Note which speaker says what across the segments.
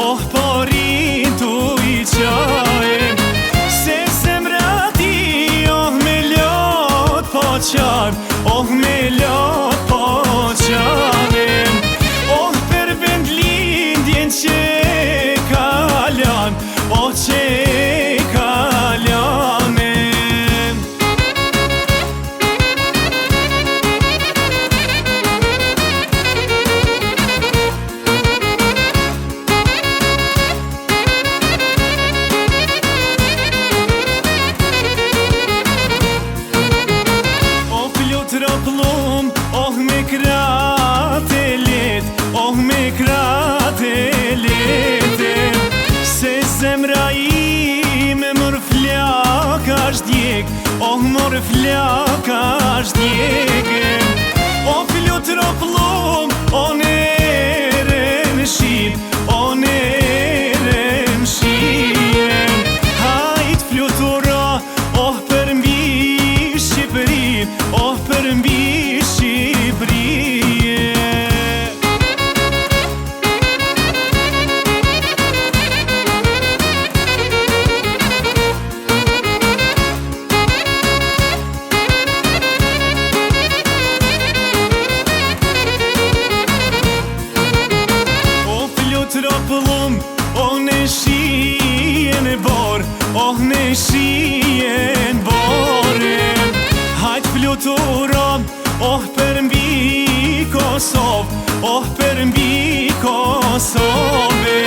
Speaker 1: oh porin tu I qajem, se zemra ti oh me lot po qan, oh me lot po qanem, oh për vend lindjen që kalan, oh që plum, oh me kratë e let, oh me kratë e lete, se zemra ime mër flaka shdjek, oh mër flaka shdjeke, oh flutur o plum, oh nere më shqip, oh nere më shqiem, hajt fluturo, oh për mbi Shqipërin, oh për mbi Shqipërije. Oh flutur o plum, oh në shien e bor, oh në shien bore, hajt fluturon, oh për mbi Kosovë, oh për mbi Kosovë,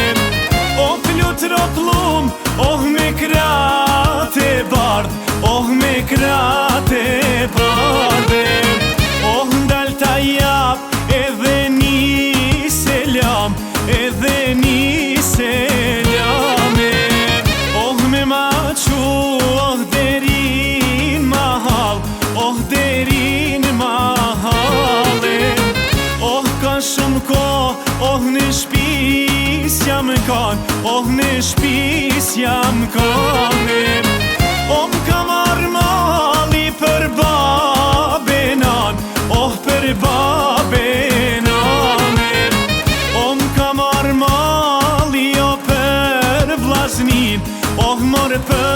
Speaker 1: oh flutur o plum, oh me kratë e bardh, oh me kratë e bardh, oh ndal ta jap edhe një selam, edhe një selam, oh me ma qu, oh derin mahal, oh derin mahale, oh ka shumë ko, oh në shpis jam kan, oh në shpis jam kan, oh m'ka marrë mali për babenan, oh për babenan, oh m'ka marrë mali o për vllaznin, oh mor për